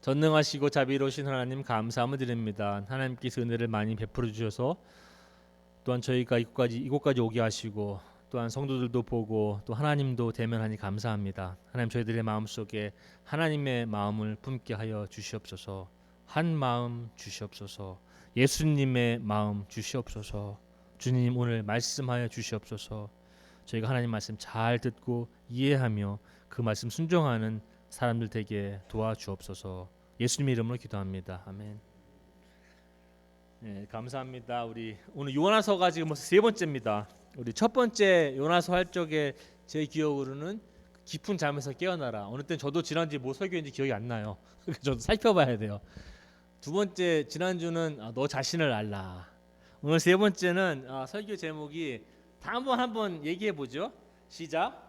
전능하시고 자비로우신 하나님 감사함을 드립니다. 하나님께서 은혜를 많이 베풀어 주셔서 또한 저희가 이곳까지 오게 하시고 또한 성도들도 보고 또 하나님도 대면하니 감사합니다. 하나님 저희들의 마음속에 하나님의 마음을 품게 하여 주시옵소서. 한 마음 주시옵소서. 예수님의 마음 주시옵소서. 주님 오늘 말씀하여 주시옵소서. 저희가 하나님 말씀 잘 듣고 이해하며 그 말씀 순종하는 사람들 되게 도와주옵소서. 예수님의 이름으로 기도합니다. 아멘. 네, 감사합니다. 우리 오늘 요나서가 지금 벌써 세 번째입니다. 우리 첫 번째 요나서 할 적에 제 기억으로는 깊은 잠에서 깨어나라. 어느 때 저도 지난주에 뭐 설교인지 기억이 안 나요. 저도 살펴봐야 돼요. 두 번째 지난주는 너 자신을 알라. 오늘 세 번째는 설교 제목이 다 한번 얘기해 보죠. 시작.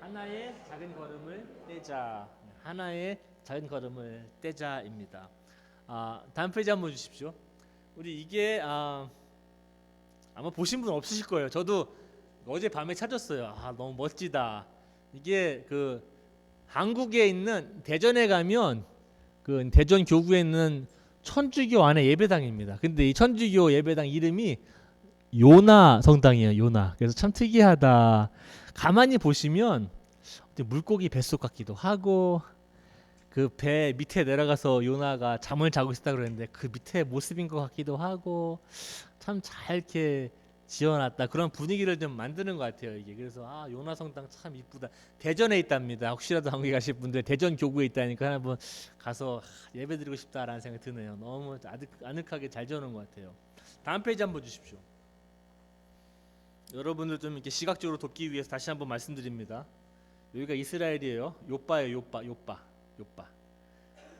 하나의 작은 걸음을 떼자. 하나의 작은 걸음을 떼자입니다. 다음 페이지 한번 주십시오. 우리 이게 아마 보신 분 없으실 거예요. 저도 어제 밤에 찾았어요. 너무 멋지다. 이게 그 한국에 있는 대전에 가면 그 대전 교구에 있는 천주교 안에 예배당입니다. 근데 이 천주교 예배당 이름이 요나 성당이에요. 요나. 그래서 참 특이하다. 가만히 보시면 물고기 뱃속 같기도 하고 그 배 밑에 내려가서 요나가 잠을 자고 있었다 그랬는데 그 밑에 모습인 것 같기도 하고 참 잘 이렇게 지어놨다. 그런 분위기를 좀 만드는 것 같아요. 이게 그래서 요나 성당 참 이쁘다. 대전에 있답니다. 혹시라도 한국에 가실 분들 대전 교구에 있다니까 한번 가서 예배드리고 싶다라는 생각이 드네요. 너무 아늑하게 잘 지어놓은 것 같아요. 다음 페이지 한번 주십시오. 여러분들 좀 이렇게 시각적으로 돕기 위해서 다시 한번 말씀드립니다. 여기가 이스라엘이에요. 요빠예요. 요빠.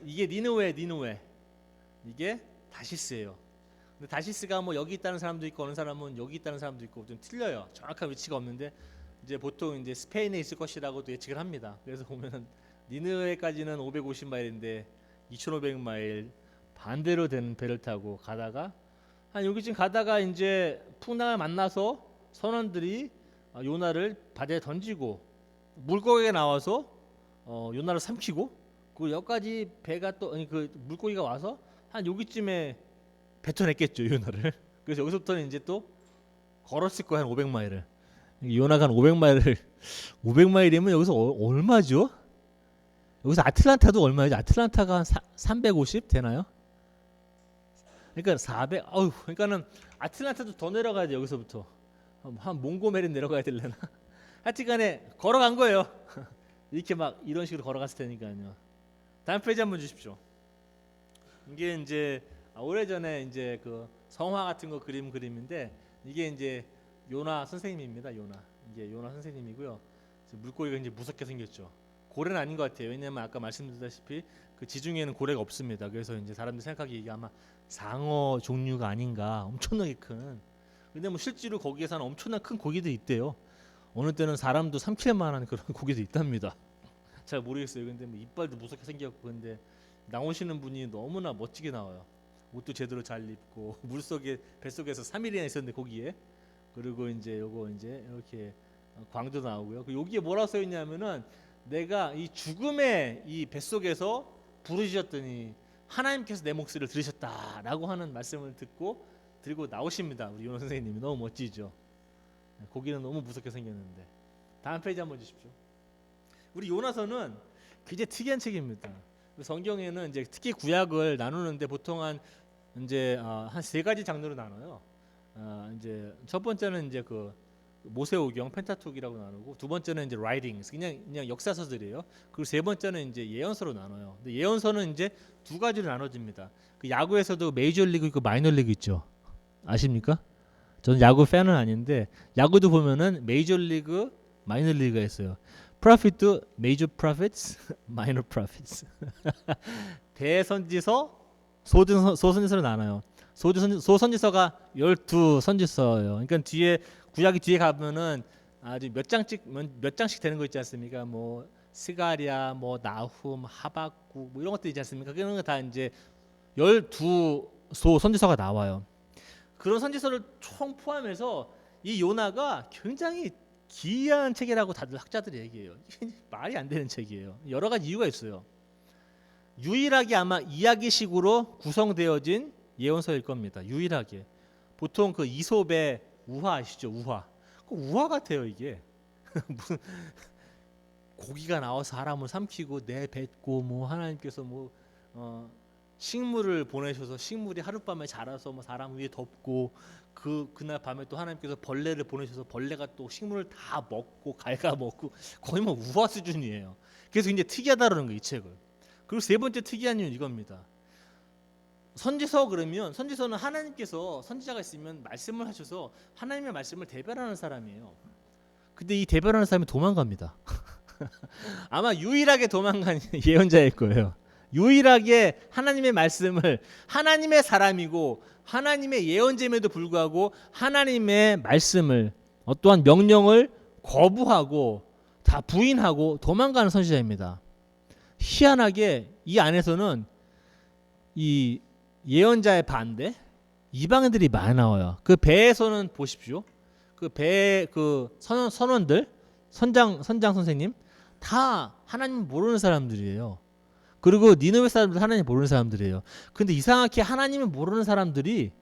이게 니느웨. 이게 다시스예요. 근데 다시스가 뭐 여기 있다는 사람도 있고 어느 사람은 여기 있다는 사람도 있고 좀 틀려요. 정확한 위치가 없는데 이제 보통 이제 스페인에 있을 것이라고도 예측을 합니다. 그래서 보면은 니느웨까지는 550마일인데 2,500마일 반대로 되는 배를 타고 가다가 한 여기쯤 가다가 이제 풍랑을 만나서 선원들이 요나를 바다에 던지고 물고기가 나와서 요나를 삼키고 그 여기까지 배가 또 그 물고기가 와서 한 여기쯤에 뱉어냈겠죠 요나를. 그래서 여기서부터는 이제 또 걸었을 거야 한 500마일을. 요나가 한 500마일이면 여기서 얼마죠? 여기서 아틀란타도 얼마죠? 아틀란타가 한 350 되나요? 그러니까 400. 그러니까는 아틀란타도 더 내려가야 돼 여기서부터. 한 몽고메리 내려가야 되려나? 하여튼간에 걸어간 거예요. 이렇게 막 이런 식으로 걸어갔을 테니까요. 다음 페이지 한번 주십시오. 이게 이제 오래전에 이제 그 성화 같은 거 그림인데 이게 이제 요나 선생님입니다. 이게 요나 선생님이고요. 물고기가 이제 무섭게 생겼죠. 고래는 아닌 것 같아요. 왜냐면 아까 말씀드렸다시피 그 지중해에는 고래가 없습니다. 그래서 이제 사람들 생각하기에 이게 아마 상어 종류가 아닌가. 엄청나게 큰. 근데 뭐 실제로 거기에 사는 엄청난 큰 고기도 있대요. 어느 때는 사람도 삼킬 만한 그런 고기도 있답니다. 잘 모르겠어요. 근데 뭐 이빨도 무섭게 생겼고 근데 나오시는 분이 너무나 멋지게 나와요. 옷도 제대로 잘 입고 물속에 뱃속에서 3일이나 있었는데 거기에 그리고 이제 요거 이제 이렇게 광도 나오고요. 그 여기에 뭐라고 써 있냐면은 내가 이 죽음의 이 뱃속에서 부르짖었더니 하나님께서 내 목소리를 들으셨다라고 하는 말씀을 들고 나오십니다. 우리 요나 선생님이 너무 멋지죠. 고기는 너무 무섭게 생겼는데. 다음 페이지 한번 주십시오. 우리 요나서는 굉장히 특이한 책입니다. 성경에는 이제 특히 구약을 나누는데 보통 한 세 가지 장르로 나눠요. 이제 첫 번째는 이제 그 모세오경 펜타투크라고 나누고 두 번째는 이제 라이팅스 그냥 역사서들이에요. 그리고 세 번째는 이제 예언서로 나눠요. 근데 예언서는 이제 두 가지로 나눠집니다. 그 야구에서도 메이저리그 있고 마이너리그 있죠. 아십니까? 저는 야구 팬은 아닌데 야구도 보면은 메이저리그 마이너리그가 있어요. 프로핏도 메이저 프로핏스, 마이너 프로핏스. 대선지서, 소선지서로 나눠요. 소선지서가 12선지서예요. 그러니까 뒤에 구약이 뒤에 가면은 아주 몇 장씩 되는 거 있지 않습니까? 뭐 스가랴, 뭐 나훔, 하박국 뭐 이런 것들 있지 않습니까? 그런 거 다 이제 12선지서가 나와요. 그런 선지서를 총 포함해서 이 요나가 굉장히 기이한 책이라고 다들 학자들이 얘기해요. 이게 말이 안 되는 책이에요. 여러 가지 이유가 있어요. 유일하게 아마 이야기식으로 구성되어진 예언서일 겁니다. 유일하게. 보통 그 이솝의 우화 아시죠? 우화. 그 우화 같아요 이게. 무슨 고기가 나와서 사람을 삼키고 내뱉고 뭐 하나님께서 뭐 식물을 보내셔서 식물이 하룻밤에 자라서 뭐 사람 위에 덮고 그날 밤에 또 하나님께서 벌레를 보내셔서 벌레가 또 식물을 다 먹고 갉아먹고 거의 뭐 우화 수준이에요. 그래서 굉장히 특이하다는 거 이 책을. 그리고 세 번째 특이한 이유는 이겁니다. 선지서 그러면 선지서는 하나님께서 선지자가 있으면 말씀을 하셔서 하나님의 말씀을 대변하는 사람이에요. 근데 이 대변하는 사람이 도망갑니다. 아마 유일하게 도망간 예언자일 거예요. 유일하게 하나님의 말씀을 하나님의 사람이고 하나님의 예언자임에도 불구하고 하나님의 말씀을 어떠한 명령을 거부하고 다 부인하고 도망가는 선지자입니다. 희한하게 이 안에서는 이 예언자의 반대 이방인들이 많이 나와요. 그 배에서는 보십시오. 그 배의 그 선원들 선장 선생님 다 하나님 모르는 사람들이에요. 그리고 니느웨 사람들 하나님 모르는 사람들이에요. 근데 이상하게 하나님을 모르는 사람들이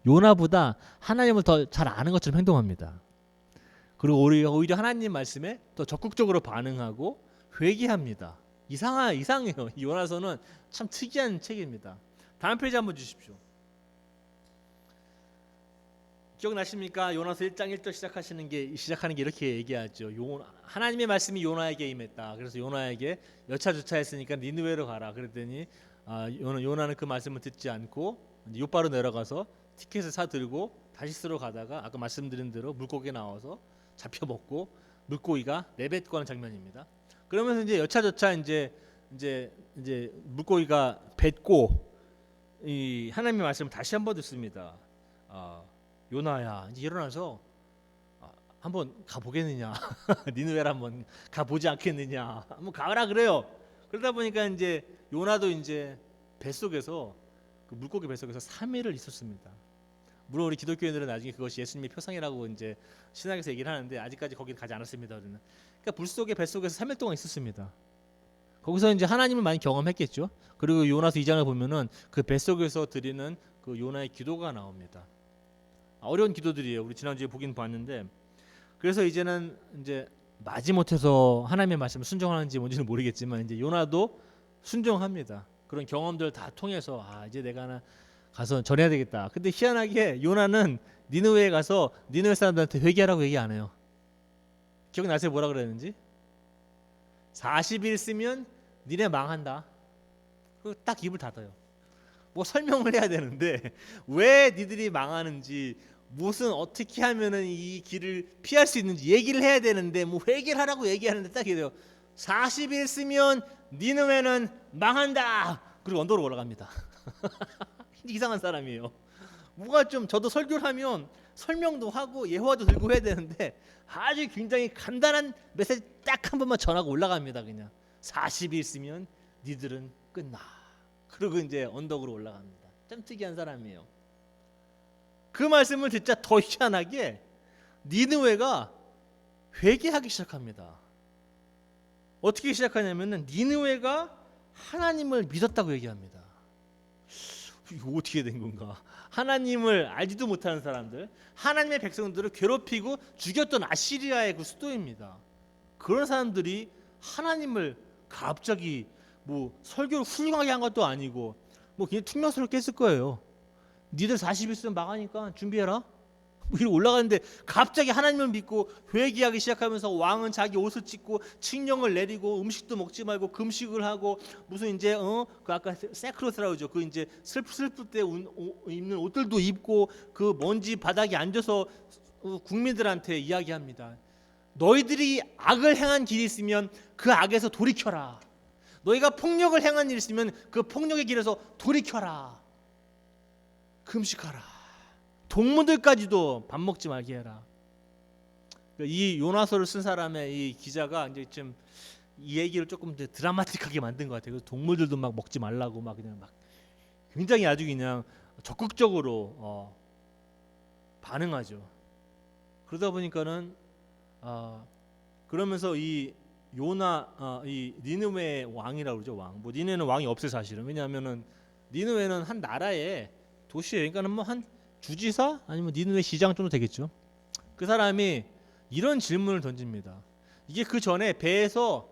요나보다 하나님을 더 잘 아는 것처럼 행동합니다. 그리고 오히려 하나님 말씀에 더 적극적으로 반응하고 회개합니다. 이상해요. 요나서는 참 특이한 책입니다. 다음 페이지 한번 주십시오. 기억나십니까? 요나서 1장 1절 시작하는 게 이렇게 얘기하죠. 하나님의 말씀이 요나에게 임했다. 그래서 요나에게 여차저차했으니까 니느웨로 가라. 그랬더니 요나는 그 말씀을 듣지 않고 요바로 내려가서 티켓을 사 들고 다시스로 가다가 아까 말씀드린 대로 물고기 나와서 잡혀 먹고 물고기가 내뱉고 하는 장면입니다. 그러면서 이제 여차저차 이제 물고기가 뱉고 이 하나님의 말씀을 다시 한번 듣습니다. 요나야 이제 일어나서 한번 가보겠느냐 니느웨를 한번 가보지 않겠느냐 한번 가라 그래요. 그러다 보니까 이제 요나도 이제 뱃속에서 그 물고기 뱃속에서 3일을 있었습니다. 물론 우리 기독교인들은 나중에 그것이 예수님의 표상이라고 이제 신학에서 얘기를 하는데 아직까지 거기는 가지 않았습니다. 우리는. 그러니까 물속에 뱃속에서 3일 동안 있었습니다. 거기서 이제 하나님을 많이 경험했겠죠. 그리고 요나서 2장을 보면은 그 뱃속에서 드리는 그 요나의 기도가 나옵니다. 어려운 기도들이에요. 우리 지난주에 보긴 봤는데 그래서 이제는 이제 마지못해서 하나님의 말씀을 순종하는지 뭔지는 모르겠지만 이제 요나도 순종합니다. 그런 경험들 다 통해서 이제 내가 하나 가서 전해야 되겠다. 근데 희한하게 요나는 니느웨에 가서 니느웨 사람들한테 회개하라고 얘기 안 해요. 기억나세요? 뭐라 그랬는지? 40일 쓰면 니네 망한다. 딱 입을 닫아요. 뭐 설명을 해야 되는데 왜 니들이 망하는지 무슨 어떻게 하면은 이 길을 피할 수 있는지 얘기를 해야 되는데 뭐 회개를 하라고 얘기하는데 딱 이래요. 40일 쓰면 니느웨는 망한다. 그리고 언덕으로 올라갑니다. 이상한 사람이에요. 뭐가 좀 저도 설교를 하면 설명도 하고 예화도 들고 해야 되는데 아주 굉장히 간단한 메시지 딱 한 번만 전하고 올라갑니다. 그냥 40일 쓰면 니들은 끝나. 그리고 이제 언덕으로 올라갑니다. 참 특이한 사람이에요. 그 말씀을 듣자 더 희한하게 니느웨가 회개하기 시작합니다. 어떻게 시작하냐면은 니느웨가 하나님을 믿었다고 얘기합니다. 이거 어떻게 된 건가? 하나님을 알지도 못하는 사람들, 하나님의 백성들을 괴롭히고 죽였던 아시리아의 그 수도입니다. 그런 사람들이 하나님을 갑자기 뭐 설교를 훌륭하게 한 것도 아니고 뭐 그냥 퉁명스럽게 했을 거예요. 니들 40일 쓰면 망하니까 준비해라. 뭐 이렇게 올라가는데 갑자기 하나님을 믿고 회개하기 시작하면서 왕은 자기 옷을 찢고 칙령을 내리고 음식도 먹지 말고 금식을 하고 무슨 이제 그 아까 세크로스라고 그러죠. 그 이제 슬플 때 입는 옷들도 입고 그 먼지 바닥에 앉아서 국민들한테 이야기합니다. 너희들이 악을 행한 길이 있으면 그 악에서 돌이켜라. 너희가 폭력을 행한 일이 있으면 그 폭력의 길에서 돌이켜라. 금식하라. 동물들까지도 밥 먹지 말게 해라. 이 요나서를 쓴 사람의 이 기자가 이제 좀 이 얘기를 조금 드라마틱하게 만든 것 같아요. 그래서 동물들도 막 먹지 말라고 막 그냥 막 굉장히 아주 그냥 적극적으로 반응하죠. 그러다 보니까는 그러면서 이 요나 이 니느웨 왕이라고 그러죠. 왕. 뭐 니느웨는 왕이 없어요 사실은. 왜냐하면은 니느웨는 한 나라의 도시예요. 그러니까는 뭐 한 주지사 아니면 니느웨 시장 정도 되겠죠. 그 사람이 이런 질문을 던집니다. 이게 그 전에 배에서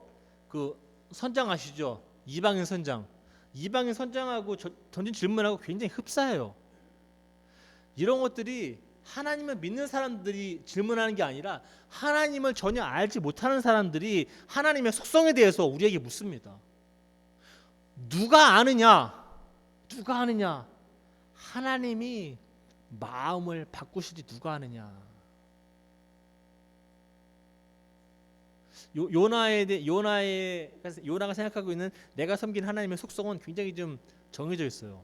그 선장 아시죠? 이방인 선장. 이방인 선장하고 던진 질문하고 굉장히 흡사해요. 이런 것들이 하나님을 믿는 사람들이 질문하는 게 아니라 하나님을 전혀 알지 못하는 사람들이 하나님의 속성에 대해서 우리에게 묻습니다. 누가 아느냐? 누가 아느냐? 하나님이 마음을 바꾸시지 누가 아느냐? 요나가 생각하고 있는 내가 섬긴 하나님의 속성은 굉장히 좀 정해져 있어요.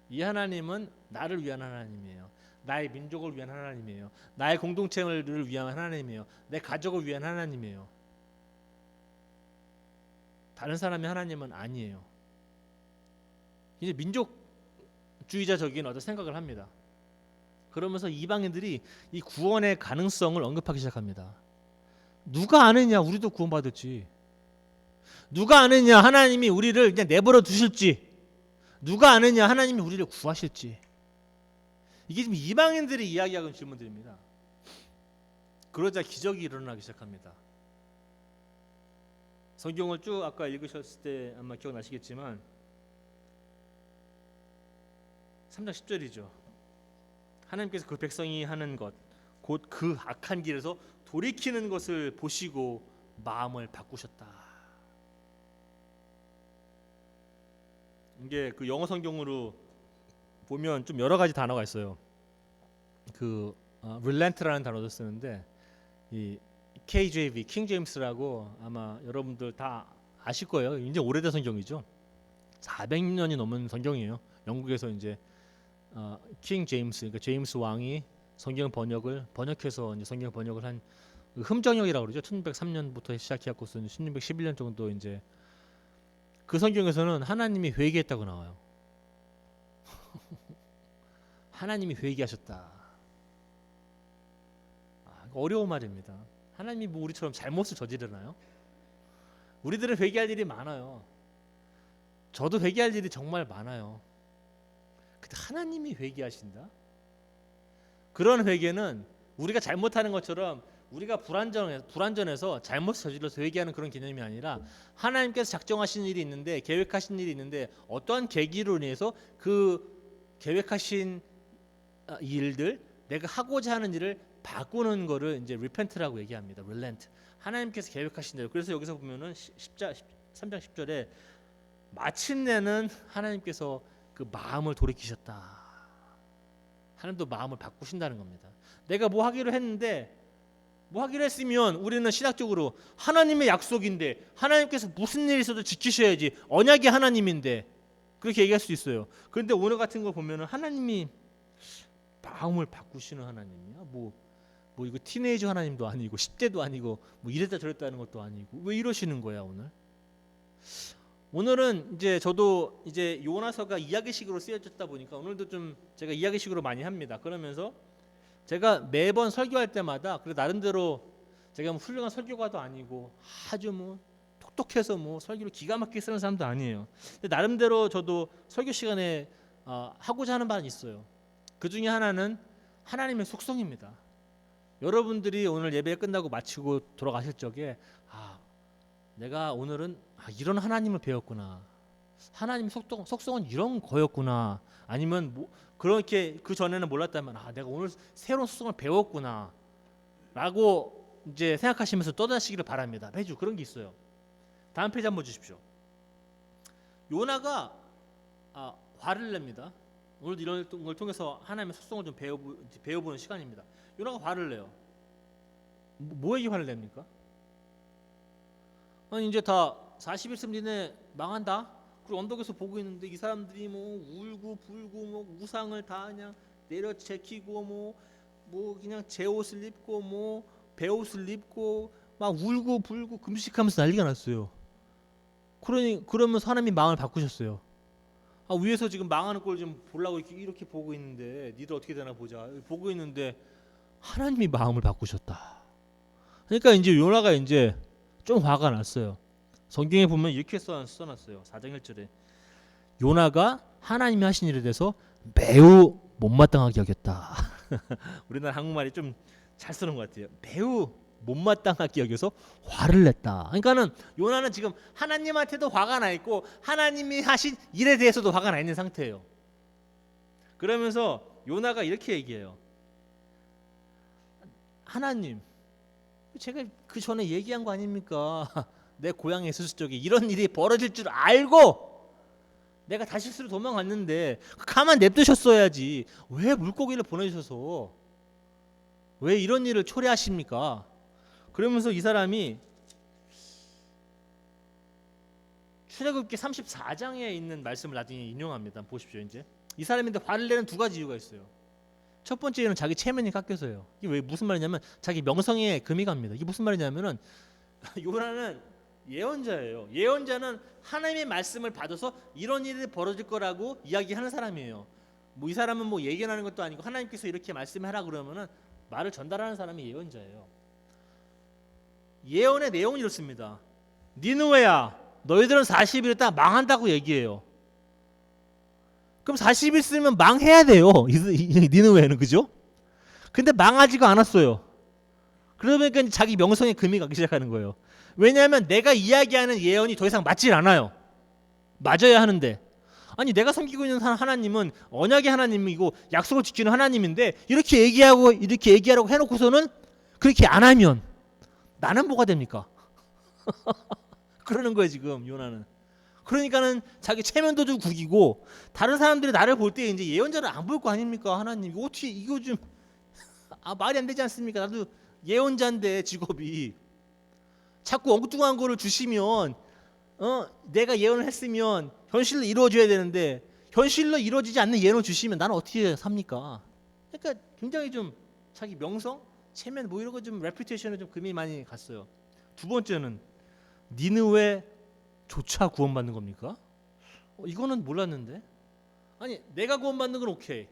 이 하나님은 나를 위한 하나님이에요. 나의 민족을 위한 하나님이에요. 나의 공동체를 위한 하나님이에요. 내 가족을 위한 하나님이에요. 다른 사람의 하나님은 아니에요. 이제 민족주의자적인 어떤 생각을 합니다. 그러면서 이방인들이 이 구원의 가능성을 언급하기 시작합니다. 누가 아느냐 우리도 구원받을지, 누가 아느냐 하나님이 우리를 그냥 내버려 두실지, 누가 아느냐 하나님이 우리를 구하실지. 이게 지금 이방인들이 이야기하는 질문들입니다. 그러자 기적이 일어나기 시작합니다. 성경을 쭉 아까 읽으셨을 때 아마 기억나시겠지만 3장 10절이죠. 하나님께서 그 백성이 하는 것 곧 그 악한 길에서 돌이키는 것을 보시고 마음을 바꾸셨다. 이게 그 영어 성경으로 보면 좀 여러 가지 단어가 있어요. 그 relent라는 단어도 쓰는데 이 KJV, 킹 제임스라고 아마 여러분들 다 아실 거예요. 굉장히 오래된 성경이죠. 400년이 넘은 성경이에요. 영국에서 이제 킹 제임스, 그러니까 제임스 왕이 성경 번역해서 이제 성경 번역을 한 흠정역이라고 그러죠. 1603년부터 시작해갖고서 1611년 정도 이제 그 성경에서는 하나님이 회개했다고 나와요. 하나님이 회개하셨다. 어려운 말입니다. 하나님이 뭐 우리처럼 잘못을 저지르나요? 우리들은 회개할 일이 많아요. 저도 회개할 일이 정말 많아요. 근데 하나님이 회개하신다? 그런 회개는 우리가 잘못하는 것처럼 우리가 불완전해서 잘못을 저질러서 회개하는 그런 개념이 아니라 하나님께서 작정하신 일이 있는데, 계획하신 일이 있는데 어떠한 계기로 인해서 그 계획하신 일들, 내가 하고자 하는 일을 바꾸는 거를 이제 repent라고 얘기합니다. relent. 하나님께서 계획하신 대로. 그래서 여기서 보면은 3장 10절에 마침내는 하나님께서 그 마음을 돌이키셨다. 하나님도 마음을 바꾸신다는 겁니다. 내가 뭐 하기로 했는데, 뭐 하기로 했으면 우리는 신학적으로 하나님의 약속인데 하나님께서 무슨 일이 있어도 지키셔야지, 언약이 하나님인데 그렇게 얘기할 수 있어요. 그런데 오늘 같은 거 보면은 하나님이 마음을 바꾸시는 하나님이야. 뭐 이거 티네이저 하나님도 아니고 10대도 아니고 뭐 이랬다 저랬다 하는 것도 아니고 왜 이러시는 거야 오늘? 오늘은 이제 저도 이제 요나서가 이야기식으로 쓰여졌다 보니까 오늘도 좀 제가 이야기식으로 많이 합니다. 그러면서 제가 매번 설교할 때마다 그 나름대로 제가 뭐 훌륭한 설교가도 아니고 아주 뭐 똑똑해서 뭐 설교를 기가 막히게 쓰는 사람도 아니에요. 근데 나름대로 저도 설교 시간에 하고자 하는 바는 있어요. 그 중에 하나는 하나님의 속성입니다. 여러분들이 오늘 예배 끝나고 마치고 돌아가실 적에 내가 오늘은 이런 하나님을 배웠구나. 하나님의 속성은 이런 거였구나. 아니면 뭐 그렇게 그 전에는 몰랐다면 내가 오늘 새로운 속성을 배웠구나. 라고 이제 생각하시면서 떠나시기를 바랍니다. 매주 그런 게 있어요. 다음 페이지 한번 주십시오. 요나가 화를 냅니다. 오늘 이런 걸 통해서 하나님의 속성을 좀 배워보는 시간입니다. 요나가 화를 내요. 뭐에게 화를 냅니까? 아니 이제 다 40일 내내 망한다. 그리고 언덕에서 보고 있는데 이 사람들이 뭐 울고 불고 뭐 우상을 다 그냥 내려 제키고 뭐 그냥 제 옷을 입고 뭐 베옷을 입고 막 울고 불고 금식하면서 난리가 났어요. 그러면서 하나님이 마음을 바꾸셨어요. 위에서 지금 망하는 꼴 좀 보려고 이렇게 보고 있는데 니들 어떻게 되나 보자 보고 있는데 하나님이 마음을 바꾸셨다. 그러니까 이제 요나가 이제 좀 화가 났어요. 성경에 보면 이렇게 써놨어요. 4장 1절에 요나가 하나님이 하신 일에 대해서 매우 못마땅하게 여겼다. 우리나라 한국말이 좀 잘 쓰는 것 같아요. 매우 못마땅하게 여겨서 화를 냈다. 그러니까는 요나는 지금 하나님한테도 화가 나 있고 하나님이 하신 일에 대해서도 화가 나 있는 상태예요. 그러면서 요나가 이렇게 얘기해요. 하나님, 제가 그 전에 얘기한 거 아닙니까? 내 고향에 있었을 적에 이런 일이 벌어질 줄 알고 내가 다시스로 도망갔는데 가만 냅두셨어야지. 왜 물고기를 보내주셔서 왜 이런 일을 초래하십니까? 그러면서 이 사람이 출애굽기 34장에 있는 말씀을 나중에 인용합니다. 보십시오. 이제 이 사람인데 화를 내는 두 가지 이유가 있어요. 첫 번째는 자기 체면이 깎여서요. 이게 왜 무슨 말이냐면 자기 명성에 금이 갑니다. 이게 무슨 말이냐면은 요나는 예언자예요. 예언자는 하나님의 말씀을 받아서 이런 일이 벌어질 거라고 이야기하는 사람이에요. 뭐 이 사람은 뭐 예견하는 것도 아니고 하나님께서 이렇게 말씀하라 그러면은 말을 전달하는 사람이 예언자예요. 예언의 내용이 이렇습니다. 니느웨야, 너희들은 40일 있다 망한다고 얘기해요. 그럼 40일 쓰면 망해야 돼요. 니느웨는, 그죠? 근데 망하지가 않았어요. 그러니까 자기 명성에 금이 가기 시작하는 거예요. 왜냐하면 내가 이야기하는 예언이 더 이상 맞질 않아요. 맞아야 하는데, 아니 내가 섬기고 있는 하나님은 언약의 하나님이고 약속을 지키는 하나님인데 이렇게 얘기하라고 해놓고서는 그렇게 안 하면 나는 뭐가 됩니까? 그러는 거예요 지금 요나는. 그러니까는 자기 체면도 좀 구기고 다른 사람들이 나를 볼 때 이제 예언자를 안 볼 거 아닙니까? 하나님 어떻게 이거 좀 말이 안 되지 않습니까? 나도 예언자인데 직업이 자꾸 엉뚱한 거를 주시면 내가 예언을 했으면 현실로 이루어져야 되는데 현실로 이루어지지 않는 예언을 주시면 나는 어떻게 삽니까? 그러니까 굉장히 좀 자기 명성, 체면 뭐 이런 거 좀 레퓨테이션에 좀 금이 많이 갔어요. 두 번째는 니느웨조차 구원받는 겁니까? 이거는 몰랐는데. 아니 내가 구원받는 건 오케이.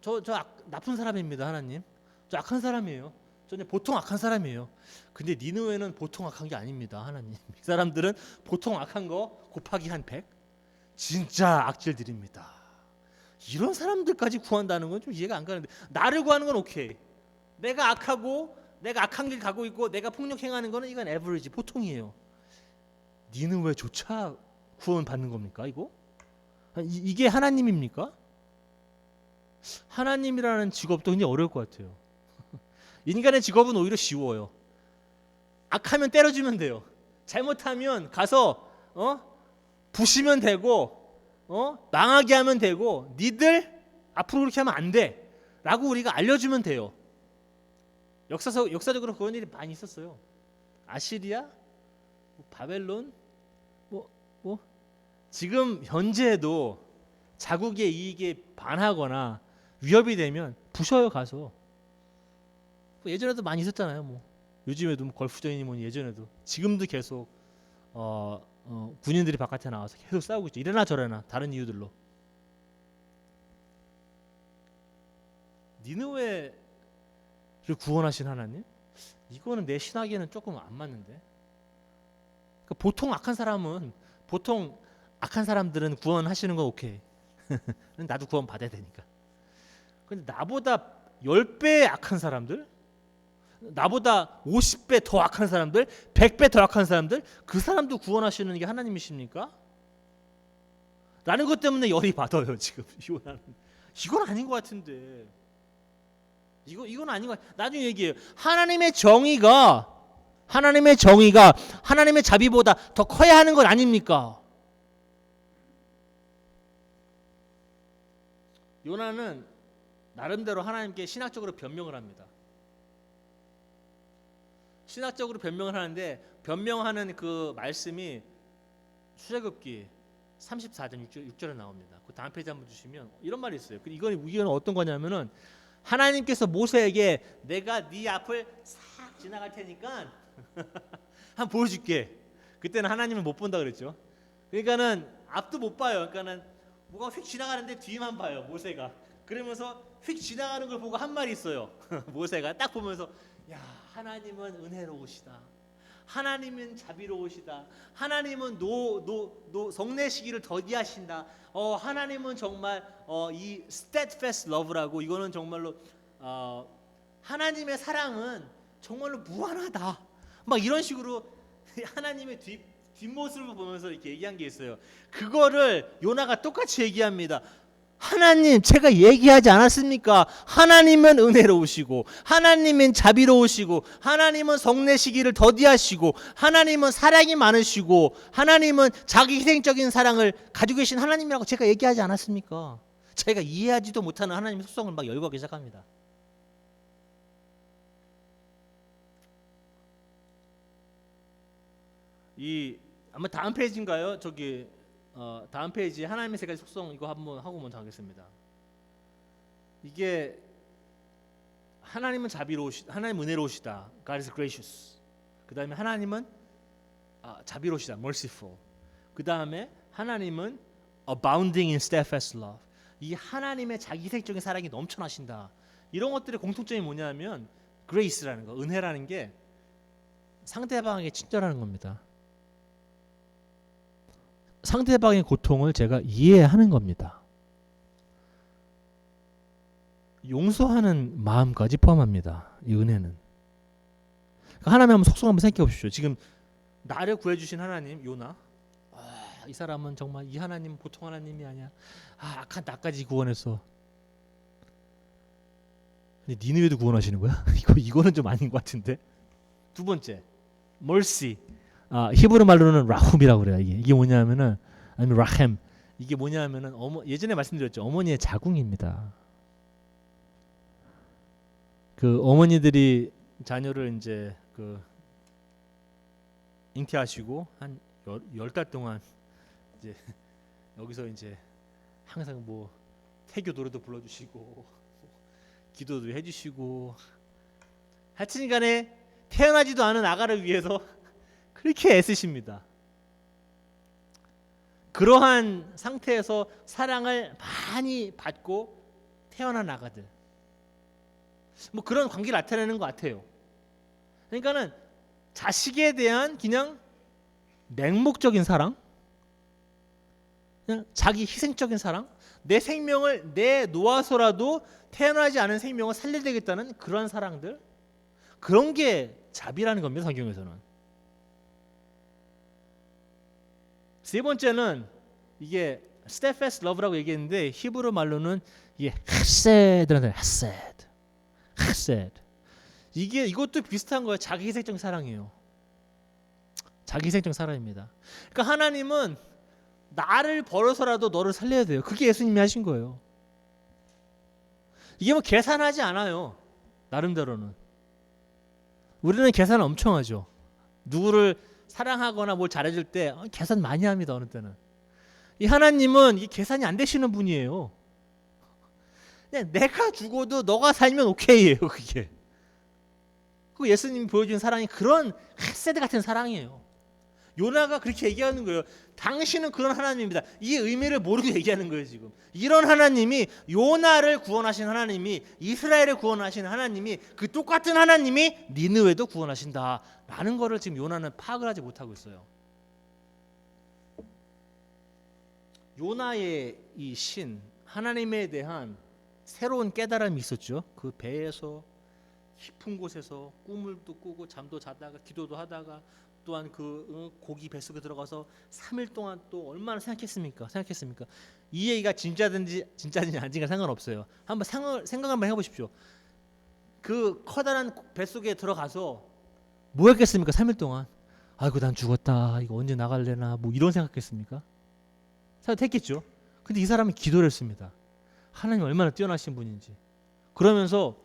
저 나쁜 사람입니다 하나님. 저 악한 사람이에요. 저는 보통 악한 사람이에요. 근데 니느웨는 보통 악한 게 아닙니다 하나님. 이 사람들은 보통 악한 거 곱하기 한 100 진짜 악질들입니다. 이런 사람들까지 구한다는 건 좀 이해가 안 가는데 나를 구하는 건 오케이. 내가 악하고 내가 악한 길 가고 있고 내가 폭력 행하는 거는 이건 에버리지 보통이에요. 니느웨조차 구원 받는 겁니까 이거? 이게 하나님입니까? 하나님이라는 직업도 굉장히 어려울 것 같아요. 인간의 직업은 오히려 쉬워요. 악하면 때려주면 돼요. 잘못하면 가서 부시면 되고 망하게 하면 되고 니들 앞으로 그렇게 하면 안 돼 라고 우리가 알려주면 돼요. 역사적으로 그런 일이 많이 있었어요. 아시리아, 바벨론, 지금 현재도 자국의 이익에 반하거나 위협이 되면 부셔요 가서. 예전에도 많이 있었잖아요. 요즘에도 걸프전이니 뭐니 예전에도 지금도 계속 군인들이 바깥에 나와서 계속 싸우고 있죠. 이래나 저래나 다른 이유들로. 니느웨를 구원하신 하나님? 이거는 내 신학에는 조금 안 맞는데. 그러니까 보통 악한 사람들은 구원하시는 건 오케이. 나도 구원 받아야 되니까. 근데 나보다 10배 악한 사람들, 나보다 50배 더 악한 사람들, 100배 더 악한 사람들, 그 사람도 구원하시는 게 하나님이십니까? 라는 것 때문에 열이 받아요 지금. 이건 아닌 것 같은데. 이건 아닌 것 같아요. 나중에 얘기해요. 하나님의 정의가 하나님의 자비보다 더 커야 하는 것 아닙니까? 요나는 나름대로 하나님께 신학적으로 변명을 합니다. 신학적으로 변명을 하는데 변명하는 그 말씀이 출애굽기 34장 6절에 나옵니다. 그 다음 페이지 한번 주시면 이런 말이 있어요. 이건 어떤 거냐면은 하나님께서 모세에게 내가 네 앞을 싹 지나갈 테니까 한번 보여줄게. 그때는 하나님을 못 본다 그랬죠. 그러니까는 앞도 못 봐요. 그러니까는 뭐가 휙 지나가는데 뒤만 봐요 모세가. 그러면서 휙 지나가는 걸 보고 한 말이 있어요. 모세가 딱 보면서 야 하나님은 은혜로우시다. 하나님은 자비로우시다. 하나님은 성내 시기를 더디하신다. 하나님은 정말 이 steadfast love라고 이거는 정말로 하나님의 사랑은 정말로 무한하다. 막 이런 식으로 하나님의 뒷모습을 보면서 이렇게 얘기한 게 있어요. 그거를 요나가 똑같이 얘기합니다. 하나님, 제가 얘기하지 않았습니까? 하나님은 은혜로우시고, 하나님은 자비로우시고, 하나님은 성내 시기를 더디하시고, 하나님은 사랑이 많으시고, 하나님은 자기 희생적인 사랑을 가지고 계신 하나님이라고 제가 얘기하지 않았습니까? 제가 이해하지도 못하는 하나님의 속성을 막 열거하기 시작합니다. 아마 다음 페이지인가요? 다음 페이지 하나님의 세 가지 속성 이거 한번 하고 먼저 하겠습니다. 이게 하나님은 하나님 은혜로우시다. God is gracious. 그 다음에 하나님은 자비로우시다. merciful. 그 다음에 하나님은 abounding in steadfast love. 이 하나님의 자기 희생적인 사랑이 넘쳐나신다. 이런 것들의 공통점이 뭐냐면 grace라는 거, 은혜라는 게 상대방에게 친절하는 겁니다. 상대방의 고통을 제가 이해하는 겁니다. 용서하는 마음까지 포함합니다. 이 은혜는. 하나님 한번 속성 한번 생각해 보십시오. 지금 나를 구해주신 하나님 요나, 이 사람은 정말 이 하나님 보통 하나님이 아니야. 악한 나까지 구원했어. 근데 니느웨도 구원하시는 거야? 이거는 좀 아닌 것 같은데. 두 번째, mercy. 히브리 말로는 라훔이라고 그래요. 이게 뭐냐면은 아니면 라햄. 이게 뭐냐면은 예전에 말씀드렸죠. 어머니의 자궁입니다. 그 어머니들이 자녀를 이제 잉태하시고 한 10달 동안 이제 여기서 이제 항상 뭐 태교 노래도 불러주시고 기도도 해주시고 하여튼간에 태어나지도 않은 아가를 위해서 그렇게 애쓰십니다. 그러한 상태에서 사랑을 많이 받고 태어난 아가들, 뭐 그런 관계를 나타내는 것 같아요. 그러니까는 자식에 대한 그냥 맹목적인 사랑, 그냥 자기 희생적인 사랑, 내 생명을 내놓아서라도 태어나지 않은 생명을 살려야겠다는 그런 사랑들, 그런 게 자비라는 겁니다. 성경에서는. 세 번째는 이게 steadfast love라고 얘기했는데 히브리 말로는 이게 헤세드라는 헤세드. 이것도 비슷한 거예요. 자기 희생적 사랑이에요. 자기 희생적 사랑입니다. 그러니까 하나님은 나를 벌어서라도 너를 살려야 돼요. 그게 예수님이 하신 거예요. 이게 뭐 계산하지 않아요. 나름대로는. 우리는 계산을 엄청 하죠. 누구를 사랑하거나 뭘 잘해줄 때 계산 많이 합니다. 어느 때는. 이 하나님은 이 계산이 안 되시는 분이에요. 그냥 내가 죽어도 너가 살면 오케이예요. 그게. 그 예수님이 보여준 사랑이 그런 헤세드 같은 사랑이에요. 요나가 그렇게 얘기하는 거예요. 당신은 그런 하나님입니다. 이 의미를 모르고 얘기하는 거예요. 지금 이런 하나님이, 요나를 구원하신 하나님이, 이스라엘을 구원하신 하나님이, 그 똑같은 하나님이 니느웨도 구원하신다라는 거를 지금 요나는 파악을 하지 못하고 있어요. 요나의 이 신, 하나님에 대한 새로운 깨달음이 있었죠. 그 배에서 깊은 곳에서 꿈을 또 꾸고 잠도 자다가 기도도 하다가 또한 고기 뱃속에 들어가서 3일 동안 또 얼마나 생각했습니까? 이 얘기가 진짜든지 아닌지가 상관없어요. 한번 생각 한번 해보십시오. 그 커다란 뱃속에 들어가서 뭐 했겠습니까? 3일 동안. 아이고 난 죽었다. 이거 언제 나갈래나 뭐 이런 생각했습니까? 생각했겠죠. 근데 이 사람은 기도를 했습니다. 하나님 얼마나 뛰어나신 분인지. 그러면서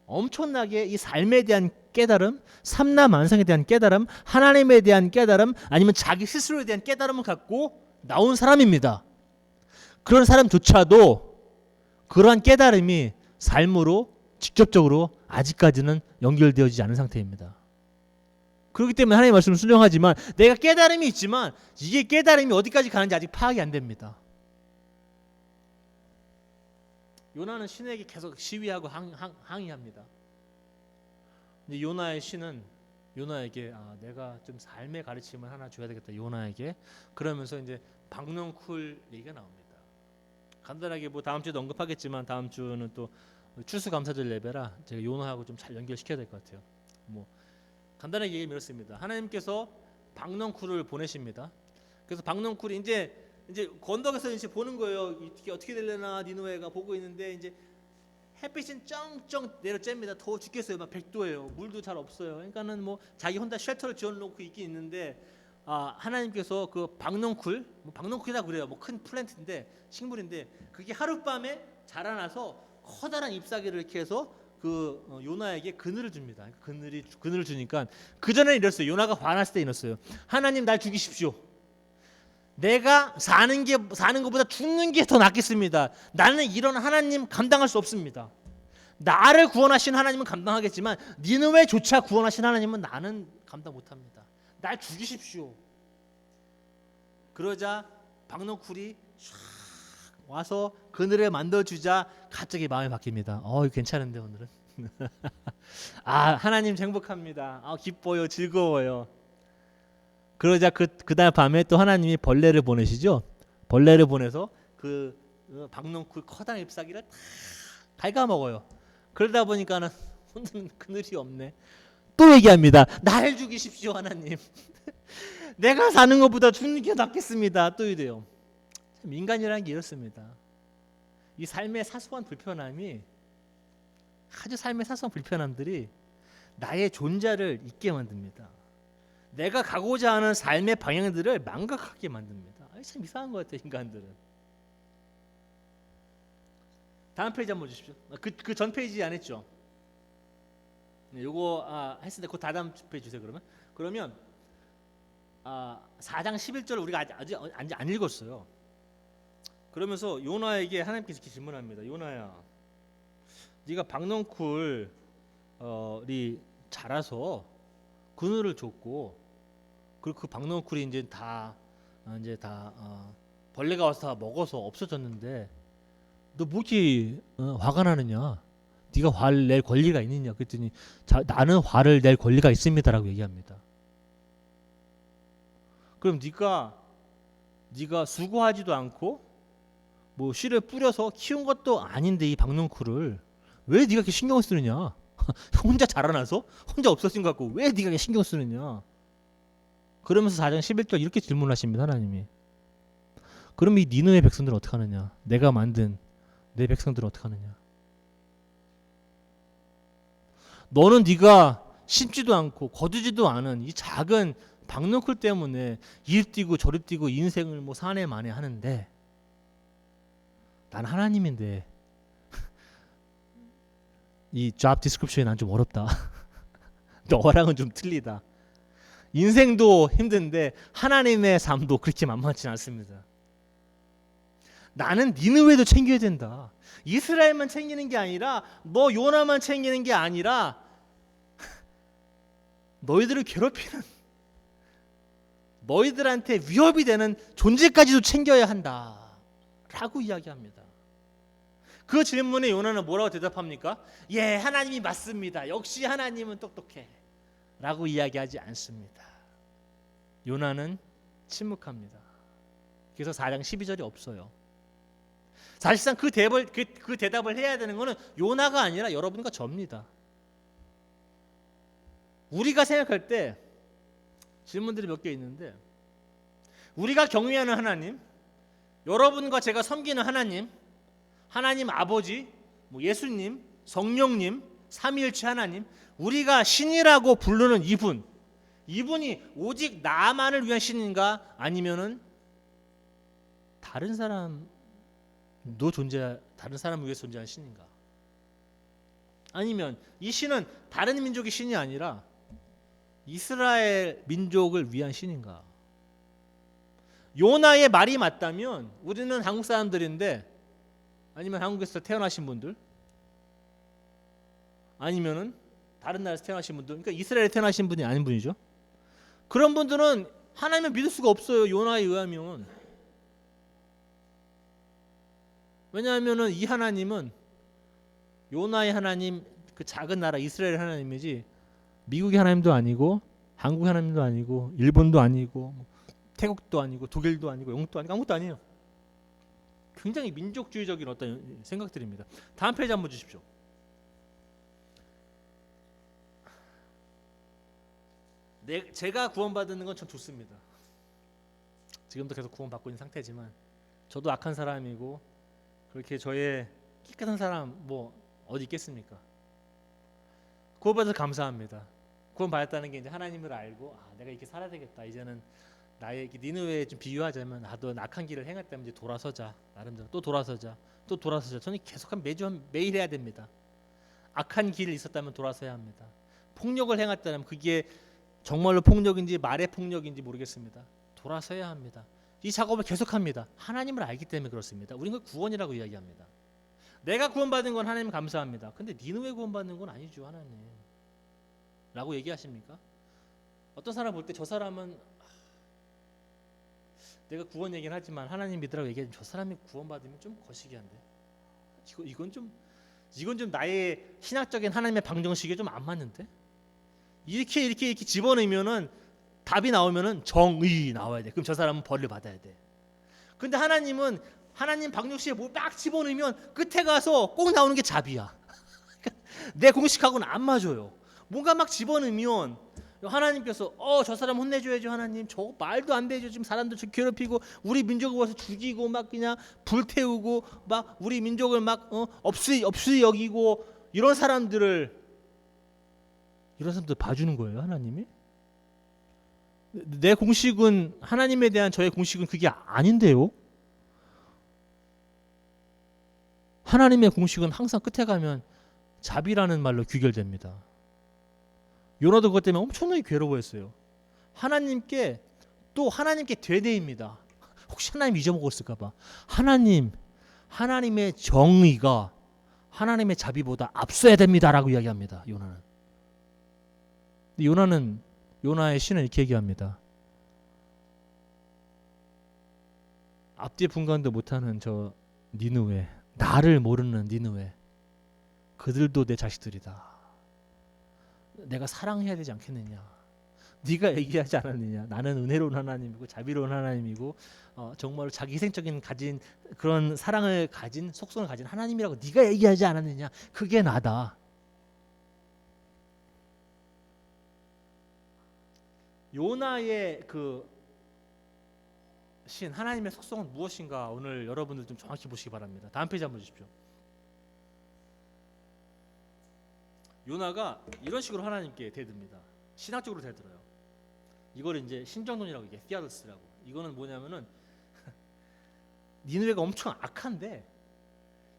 엄청나게 이 삶에 대한 깨달음, 삼라만상에 대한 깨달음, 하나님에 대한 깨달음, 아니면 자기 스스로에 대한 깨달음을 갖고 나온 사람입니다. 그런 사람조차도 그러한 깨달음이 삶으로 직접적으로 아직까지는 연결되어지지 않은 상태입니다. 그렇기 때문에 하나님의 말씀을 순종하지만 내가 깨달음이 있지만 이게 깨달음이 어디까지 가는지 아직 파악이 안 됩니다. 요나는 신에게 계속 시위하고 항의합니다. 근데 요나의 신은 요나에게 내가 좀 삶의 가르침을 하나 줘야 되겠다. 요나에게. 그러면서 이제 박농쿨 얘기가 나옵니다. 간단하게 뭐 다음 주에도 언급하겠지만 다음 주는 또 추수감사절 예배라 제가 요나하고 좀 잘 연결시켜야 될 것 같아요. 뭐 간단하게 얘기하면 이렇습니다. 하나님께서 박농쿨을 보내십니다. 그래서 박농쿨이 이제 건덕에서 이제 보는 거예요. 이게 어떻게 되려나 니느웨가 보고 있는데 이제 햇빛은 쩡쩡 내려쬐니다. 더워 죽겠어요. 막 100도예요. 물도 잘 없어요. 그러니까는 뭐 자기 혼자 쉘터를 지어놓고 있긴 있는데 하나님께서 그 박농쿨, 뭐 박농쿨이라고 그래요. 뭐 큰 플랜트인데 식물인데 그게 하룻밤에 자라나서 커다란 잎사귀를 이렇게 해서 그 요나에게 그늘을 줍니다. 그늘을 주니까 그 전에 이랬어요. 요나가 화났을 때 이랬어요. 하나님 날 죽이십시오. 내가 사는 것보다 죽는 게 더 낫겠습니다. 나는 이런 하나님 감당할 수 없습니다. 나를 구원하신 하나님은 감당하겠지만 니느웨조차 구원하신 하나님은 나는 감당 못합니다. 날 죽이십시오. 그러자 박농쿨이 쫙 와서 그늘에 만들어주자 갑자기 마음이 바뀝니다. 이거 괜찮은데 오늘은. 하나님 행복합니다. 기뻐요, 즐거워요. 그러자 그날 밤에 또 하나님이 벌레를 보내시죠. 벌레를 보내서 그 박농쿨 커다란 잎사귀를 다 갉아먹어요. 그러다 보니까는 오늘은 그늘이 없네. 또 얘기합니다. 날 죽이십시오 하나님. 내가 사는 것보다 죽는 게 낫겠습니다. 또 이래요. 참 인간이라는 게 이렇습니다. 이 삶의 사소한 불편함이 아주 삶의 사소한 불편함들이 나의 존재를 잊게 만듭니다. 내가 가고자 하는 삶의 방향들을 망각하게 만듭니다. 참 이상한 것 같아요, 인간들은. 다음 페이지 한번 주십시오. 그 전 페이지 안 했죠? 네, 요거 했을 때 그 다음 페이지 주세요. 그러면 4장 11절을 우리가 아직 안 읽었어요. 그러면서 요나에게 하나님께서 이렇게 질문합니다. 요나야, 네가 박농쿨이 자라서 그늘을 줬고 그리고 그 박농쿨이 이제 다 벌레가 와서 다 먹어서 없어졌는데 너 뭐 이렇게 화가 나느냐? 네가 화를 낼 권리가 있느냐? 그랬더니 나는 화를 낼 권리가 있습니다라고 얘기합니다. 그럼 네가 수고하지도 않고 뭐 씨를 뿌려서 키운 것도 아닌데 이 박농쿨을 왜 네가 이렇게 신경을 쓰느냐? 혼자 자라나서 혼자 없어진 것 같고 왜 네가 이렇게 신경 쓰느냐? 그러면서 4장 11절 이렇게 질문하십니다. 하나님이. 그럼 이 니느웨 백성들은 어떻게 하느냐? 내가 만든 내 백성들은 어떻게 하느냐? 너는 네가 심지도 않고 거두지도 않은 이 작은 박농쿨 때문에 이리 뛰고 저리 뛰고 인생을 뭐 사내 만에 하는데 난 하나님인데 이 job description이 난 좀 어렵다. 너랑은 좀 틀리다. 인생도 힘든데 하나님의 삶도 그렇게 만만치 않습니다. 나는 니느웨도 챙겨야 된다. 이스라엘만 챙기는 게 아니라 너 요나만 챙기는 게 아니라 너희들을 괴롭히는 너희들한테 위협이 되는 존재까지도 챙겨야 한다 라고 이야기합니다. 그 질문에 요나는 뭐라고 대답합니까? 예, 하나님이 맞습니다. 역시 하나님은 똑똑해 라고 이야기하지 않습니다. 요나는 침묵합니다. 그래서 4장 12절이 없어요. 사실상 그 대답을 해야 되는 것은 요나가 아니라 여러분과 저입니다. 우리가 생각할 때 질문들이 몇 개 있는데 우리가 경외하는 하나님, 여러분과 제가 섬기는 하나님 아버지, 뭐 예수님, 성령님, 삼위일체 하나님, 우리가 신이라고 부르는 이분이 오직 나만을 위한 신인가 아니면은 다른 사람을 위해서 존재하는 신인가? 아니면 이 신은 다른 민족의 신이 아니라 이스라엘 민족을 위한 신인가? 요나의 말이 맞다면 우리는 한국 사람들인데 아니면 한국에서 태어나신 분들 아니면은 다른 나라에서 태어나신 분들, 그러니까 이스라엘에 태어나신 분이 아닌 분이죠. 그런 분들은 하나님을 믿을 수가 없어요. 요나에 의하면. 왜냐하면은 이 하나님은 요나의 하나님, 그 작은 나라 이스라엘 하나님이지 미국의 하나님도 아니고 한국의 하나님도 아니고 일본도 아니고 태국도 아니고 독일도 아니고 영국도 아니고 아무것도 아니에요. 굉장히 민족주의적인 어떤 생각들입니다. 다음 페이지 한번 주십시오. 제가 구원받는 건 참 좋습니다. 지금도 계속 구원받고 있는 상태지만 저도 악한 사람이고 그렇게 저의 깨끗한 사람 뭐 어디 있겠습니까? 구원받아서 감사합니다. 구원받았다는 게 이제 하나님을 알고 내가 이렇게 살아야 되겠다. 이제는 나의 니느웨에 좀 비유하자면 나도 악한 길을 행했다면 이제 돌아서자. 나름대로 또 돌아서자. 또 돌아서자. 저는 계속 매일 해야 됩니다. 악한 길이 있었다면 돌아서야 합니다. 폭력을 행했다면 그게 정말로 폭력인지 말의 폭력인지 모르겠습니다. 돌아서야 합니다. 이 작업을 계속합니다. 하나님을 알기 때문에 그렇습니다. 우리는 그걸 구원이라고 이야기합니다. 내가 구원받은 건 하나님 감사합니다. 근데 니느웨 구원받는 건 아니죠, 하나님. 라고 얘기하십니까? 어떤 사람 볼 때 저 사람은 내가 구원 얘기는 하지만 하나님 믿으라고 얘기하면 저 사람이 구원받으면 좀 거시기한데 이건 좀 나의 신학적인 하나님의 방정식에 좀 안 맞는데 이렇게 집어넣으면은 답이 나오면은 정의 나와야 돼. 그럼 저 사람은 벌을 받아야 돼. 근데 하나님은 하나님 방정식에 뭐 막 집어넣으면 끝에 가서 꼭 나오는 게 잡이야. 내 공식하고는 안 맞아요. 뭔가 막 집어넣으면 하나님께서 저 사람 혼내줘야죠. 하나님 저 말도 안 되죠. 지금 사람들 괴롭히고 우리 민족을 와서 죽이고 막 그냥 불태우고 막 우리 민족을 막 없이 여기고 이런 사람들 봐주는 거예요, 하나님이? 내 공식은 하나님에 대한 저의 공식은 그게 아닌데요. 하나님의 공식은 항상 끝에 가면 자비라는 말로 귀결됩니다. 요나도 그것 때문에 엄청나게 괴로워했어요. 하나님께 되뇌입니다. 혹시 하나님 잊어먹었을까 봐. 하나님의 정의가 하나님의 자비보다 앞서야 됩니다라고 이야기합니다. 요나의 시는 이렇게 얘기합니다. 앞뒤 분간도 못하는 저 니느웨, 나를 모르는 니느웨, 그들도 내 자식들이다. 내가 사랑해야 되지 않겠느냐? 네가 얘기하지 않았느냐? 나는 은혜로운 하나님이고 자비로운 하나님이고 정말로 자기 희생적인 가진 그런 사랑을 가진 속성을 가진 하나님이라고 네가 얘기하지 않았느냐? 그게 나다. 요나의 그 신 하나님의 속성은 무엇인가 오늘 여러분들 좀 정확히 보시기 바랍니다. 다음 페이지 한번 주십시오. 요나가 이런 식으로 하나님께 대듭니다. 신학적으로 대들어요. 이걸 이제 신정론이라고 얘기해. 티아더스라고. 이거는 뭐냐면은 니느웨가 엄청 악한데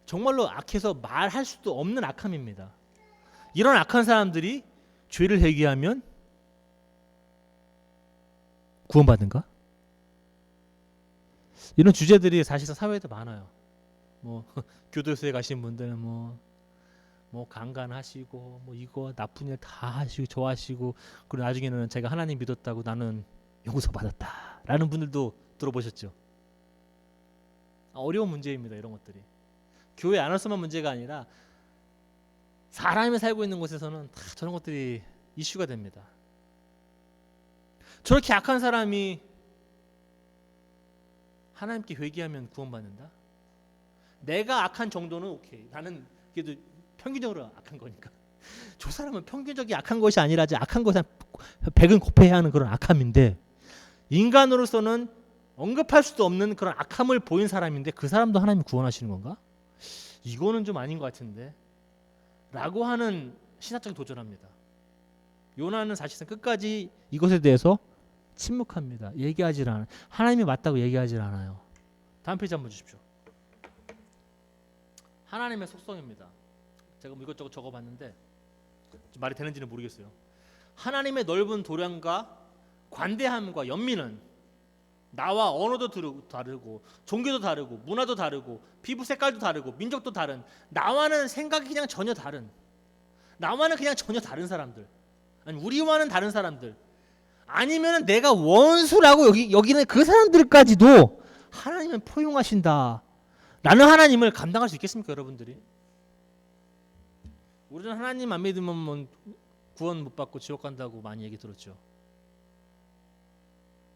정말로 악해서 말할 수도 없는 악함입니다. 이런 악한 사람들이 죄를 회개하면 구원받는가? 이런 주제들이 사실상 사회에도 많아요. 뭐 교도소에 가신 분들은 뭐 강간하시고 뭐 이거 나쁜 일 다 하시고 좋아하시고 그리고 나중에는 제가 하나님 믿었다고 나는 용서 받았다라는 분들도 들어보셨죠? 어려운 문제입니다. 이런 것들이 교회 안에서만 문제가 아니라 사람이 살고 있는 곳에서는 다 저런 것들이 이슈가 됩니다. 저렇게 악한 사람이 하나님께 회개하면 구원받는다? 내가 악한 정도는 오케이. 나는 그래도 평균적으로 악한 거니까. 저 사람은 평균적이 악한 것이 아니라 악한 것은 100은 곱해야 하는 그런 악함인데 인간으로서는 언급할 수도 없는 그런 악함을 보인 사람인데 그 사람도 하나님이 구원하시는 건가? 이거는 좀 아닌 것 같은데 라고 하는 신학적인 도전합니다. 요나는 사실상 끝까지 이것에 대해서 침묵합니다. 얘기하지 않아요. 하나님이 맞다고 얘기하지 않아요. 다음 페이지 한번 주십시오. 하나님의 속성입니다. 제가 뭐 이것저것 적어봤는데 말이 되는지는 모르겠어요. 하나님의 넓은 도량과 관대함과 연민은 나와 언어도 다르고 종교도 다르고 문화도 다르고 피부 색깔도 다르고 민족도 다른 나와는 생각이 그냥 전혀 다른 나와는 그냥 전혀 다른 사람들 아니 우리와는 다른 사람들 아니면 내가 원수라고 여기는 그 사람들까지도 하나님은 포용하신다 라는 하나님을 감당할 수 있겠습니까 여러분들이? 우리는 하나님 안 믿으면 구원 못 받고 지옥 간다고 많이 얘기 들었죠.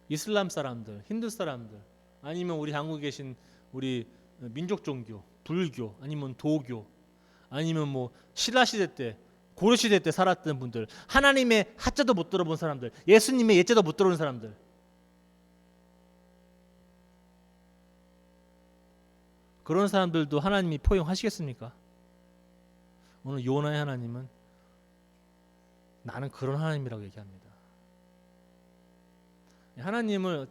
이슬람 사람들, 힌두 사람들, 아니면 우리 한국에 계신 우리 민족 종교, 불교, 아니면 도교, 아니면 뭐 신라 시대 때, 고려 시대 때 살았던 분들, 하나님의 하자도 못 들어본 사람들, 예수님의 예자도 못 들어본 사람들, 그런 사람들도 하나님이 포용하시겠습니까? 오늘 요나의 하나님은 나는 그런 하나님이라고 얘기합니다. 하나님을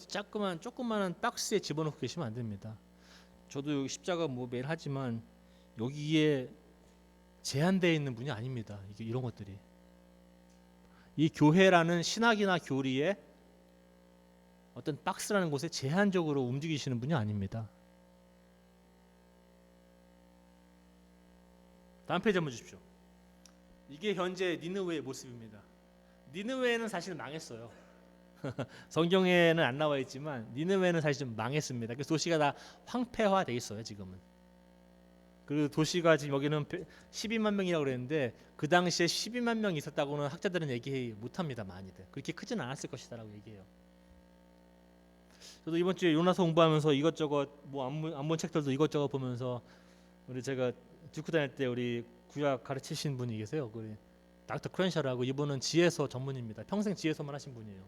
조그만한 박스에 집어넣고 계시면 안 됩니다. 저도 여기 십자가 뭐 매일 하지만 여기에 제한되어 있는 분이 아닙니다. 이게 이런 것들이 이 교회라는 신학이나 교리에 어떤 박스라는 곳에 제한적으로 움직이시는 분이 아닙니다. 다음 페이지 한번 주십시오. 이게 현재 니느웨의 모습입니다. 니느웨는 사실 망했어요. 성경에는 안 나와 있지만 니느웨는 사실 좀 망했습니다. 그래서 도시가 다 황폐화돼 있어요 지금은. 그리고 도시가 지금 여기는 12만 명이라고 그랬는데 그 당시에 12만 명이 있었다고는 학자들은 얘기 못합니다. 많이들 그렇게 크진 않았을 것이다라고 얘기해요. 저도 이번 주에 요나서 공부하면서 이것저것 뭐 안 본 책들도 이것저것 보면서 제가 듀크 다닐 때 우리 구약 가르치신 분이 계세요. 그 닥터 크렌셔라고, 이분은 지혜서 전문입니다. 평생 지혜서만 하신 분이에요.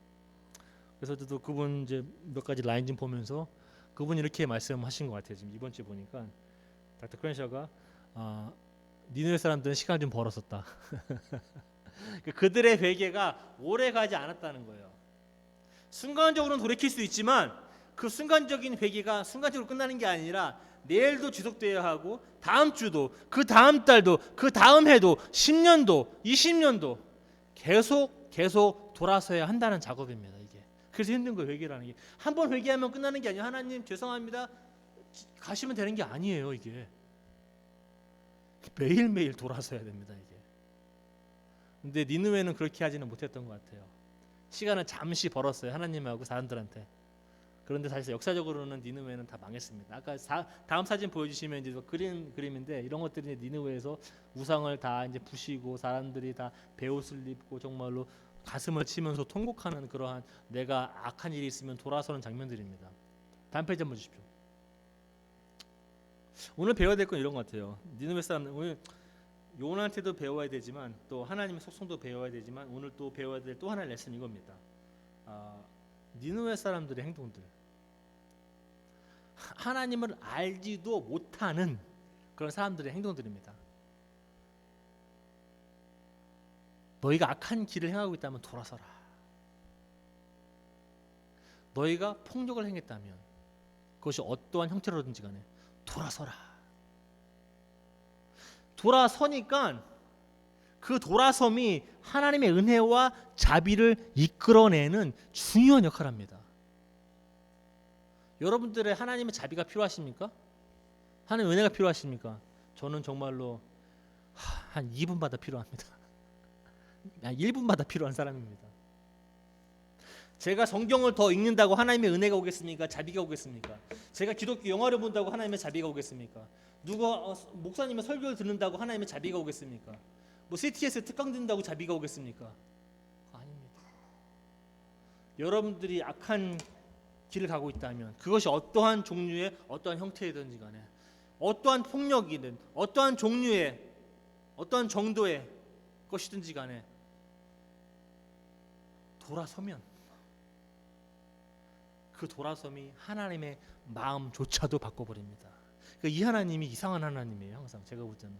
그래서 저도 그분 이제 몇 가지 라인 좀 보면서 그분이 이렇게 말씀하신 것 같아요. 지금 이번 주에 보니까 닥터 크렌셔가 니느웨 사람들은 시간을 좀 벌었었다. 그들의 회개가 오래 가지 않았다는 거예요. 순간적으로는 돌이킬 수 있지만 그 순간적인 회개가 순간적으로 끝나는 게 아니라 내일도 지속되어야 하고 다음 주도, 그 다음 달도, 그 다음 해도, 10년도, 20년도 계속 돌아서야 한다는 작업입니다. 이게 그래서 힘든 거예요. 회개라는 게 한 번 회개하면 끝나는 게 아니에요. 하나님 죄송합니다 가시면 되는 게 아니에요. 이게 매일매일 돌아서야 됩니다. 이게 근데 니느웨는 그렇게 하지는 못했던 것 같아요. 시간을 잠시 벌었어요. 하나님하고 사람들한테. 그런데 사실 역사적으로는 니느웨는 다 망했습니다. 아까 다음 사진 보여주시면 이제 그림인데 이런 것들이 니느웨에서 우상을 다 이제 부시고 사람들이 다 베옷을 입고 정말로 가슴을 치면서 통곡하는 그러한 내가 악한 일이 있으면 돌아서는 장면들입니다. 다음 페이지 한번 주십시오. 오늘 배워야 될 건 이런 것 같아요. 니느웨 사람들 오늘 요나한테도 배워야 되지만 또 하나님의 속성도 배워야 되지만 오늘 또 배워야 될 또 하나의 레슨 이겁니다. 니느웨 사람들의 행동들, 하나님을 알지도 못하는 그런 사람들의 행동들입니다. 너희가 악한 길을 행하고 있다면 돌아서라. 너희가 폭력을 행했다면 그것이 어떠한 형태로든지 간에 돌아서라. 돌아서니까 그 돌아섬이 하나님의 은혜와 자비를 이끌어내는 중요한 역할을 합니다. 여러분들의 하나님의 자비가 필요하십니까? 하나님의 은혜가 필요하십니까? 저는 정말로 한 2분마다 필요합니다. 1분마다 필요한 사람입니다. 제가 성경을 더 읽는다고 하나님의 은혜가 오겠습니까? 자비가 오겠습니까? 제가 기독교 영화를 본다고 하나님의 자비가 오겠습니까? 누가 목사님의 설교를 듣는다고 하나님의 자비가 오겠습니까? 뭐 CTS 특강 듣는다고 자비가 오겠습니까? 아닙니다. 여러분들이 악한 길을 가고 있다면 그것이 어떠한 종류의 어떠한 형태이든지 간에 어떠한 폭력이든 어떠한 종류의 어떠한 정도의 것이든지 간에 돌아서면 그 돌아섬이 하나님의 마음조차도 바꿔버립니다. 그러니까 이 하나님이 이상한 하나님이에요. 항상 제가 볼 때는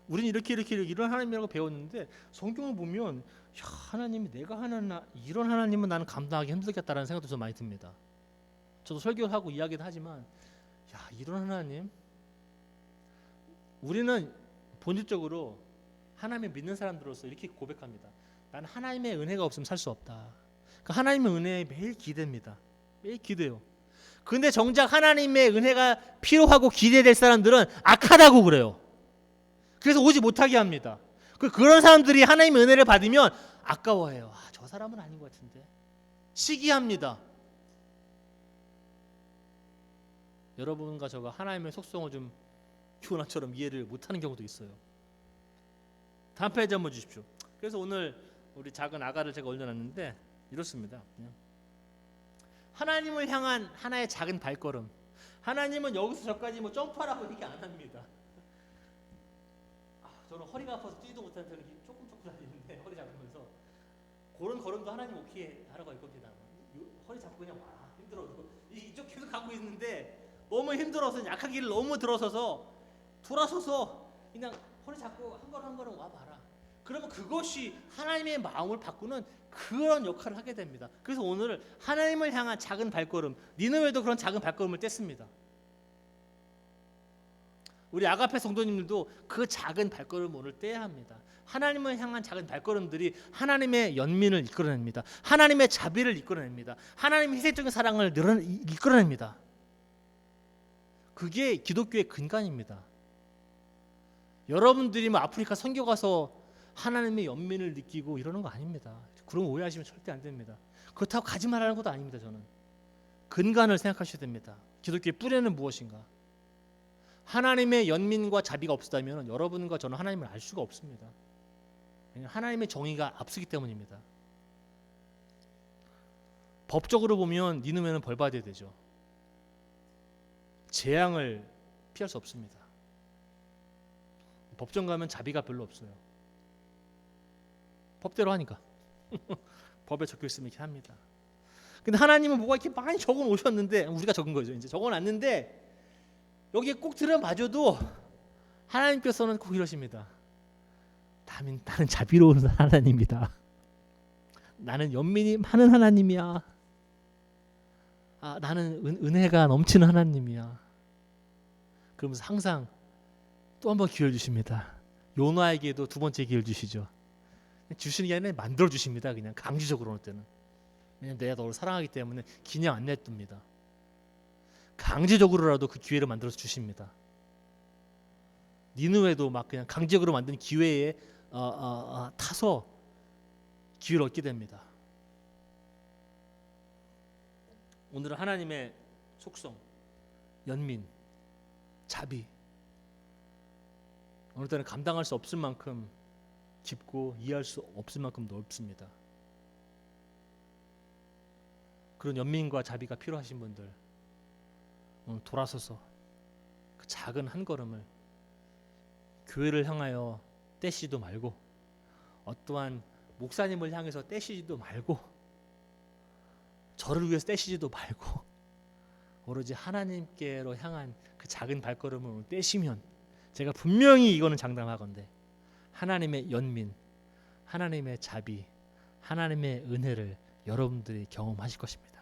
우리는 이렇게 이런 하나님이라고 배웠는데 성경을 보면 야, 하나님이 내가 하는 이런 하나님은 나는 감당하기 힘들겠다라는 생각도 좀 많이 듭니다. 저도 설교를 하고 이야기도 하지만 야, 이런 하나님, 우리는 본질적으로 하나님을 믿는 사람들로서 이렇게 고백합니다. 나는 하나님의 은혜가 없으면 살 수 없다. 그 하나님의 은혜에 매일 기대입니다. 매일 기대요. 근데 정작 하나님의 은혜가 필요하고 기대될 사람들은 악하다고 그래요. 그래서 오지 못하게 합니다. 그런 사람들이 하나님의 은혜를 받으면 아까워해요. 저 사람은 아닌 것 같은데. 시기합니다. 여러분과 저가 하나님의 속성을 좀 요나처럼 이해를 못하는 경우도 있어요. 다음 페이지 한번 주십시오. 그래서 오늘 우리 작은 아가를 제가 올려놨는데 이렇습니다. 그냥 하나님을 향한 하나의 작은 발걸음. 하나님은 여기서 저까지 뭐 점프하라고 얘기 안 합니다. 저는 허리가 아파서 뛰지도 못하는 저는 조금 다니는데 허리 잡으면서 그런 걸음도 하나님 오케이 하라고 할 겁니다. 허리 잡고 그냥 와 힘들어도 이쪽 계속 가고 있는데 너무 힘들어서 약한 길을 너무 들어서서 돌아서서 그냥 허리 잡고 한 걸음 와봐라. 그러면 그것이 하나님의 마음을 바꾸는 그런 역할을 하게 됩니다. 그래서 오늘 하나님을 향한 작은 발걸음, 니느웨도 그런 작은 발걸음을 뗐습니다. 우리 아가페 성도님들도 그 작은 발걸음을 오늘 떼야 합니다. 하나님을 향한 작은 발걸음들이 하나님의 연민을 이끌어냅니다. 하나님의 자비를 이끌어냅니다. 하나님의 희생적인 사랑을 이끌어냅니다. 그게 기독교의 근간입니다. 여러분들이 뭐 아프리카 선교 가서 하나님의 연민을 느끼고 이러는 거 아닙니다. 그런 오해하시면 절대 안 됩니다. 그렇다고 가지 말라는 것도 아닙니다. 저는 근간을 생각하셔야 됩니다. 기독교의 뿌리는 무엇인가? 하나님의 연민과 자비가 없었다면 여러분과 저는 하나님을 알 수가 없습니다. 하나님의 정의가 앞서기 때문입니다. 법적으로 보면 니느웨는 벌 받아야 되죠. 재앙을 피할 수 없습니다. 법정 가면 자비가 별로 없어요. 법대로 하니까 법에 적혀 있으면 이렇게 합니다. 근데 하나님은 뭐가 이렇게 많이 적어 놓으셨는데 우리가 적은 거죠. 이제 적어 놨는데 여기에 꼭 들어봐줘도 하나님께서는 꼭 이러십니다. 나는 자비로운 하나님이다. 나는 연민이 많은 하나님이야. 나는 은혜가 넘치는 하나님이야. 그러면서 항상 또 한 번 기회를 주십니다. 요나에게도 두 번째 기회를 주시죠. 주시는 게 아니라 만들어 주십니다. 그냥 강제적으로 어느 때는. 왜냐면 내가 너를 사랑하기 때문에 그냥 안 냅둡니다. 강제적으로라도 그 기회를 만들어서 주십니다. 니느웨도 막 그냥 강제적으로 만든 기회에 타서 기회를 얻게 됩니다. 오늘은 하나님의 속성, 연민, 자비 어느 때는 감당할 수 없을 만큼 깊고 이해할 수 없을 만큼 넓습니다. 그런 연민과 자비가 필요하신 분들 오늘 돌아서서 그 작은 한 걸음을 교회를 향하여 떼시도 말고 어떠한 목사님을 향해서 떼시지도 말고 저를 위해서 떼시지도 말고 오로지 하나님께로 향한 그 작은 발걸음을 오늘 떼시면 제가 분명히 이거는 장담하건대 하나님의 연민, 하나님의 자비, 하나님의 은혜를 여러분들이 경험하실 것입니다.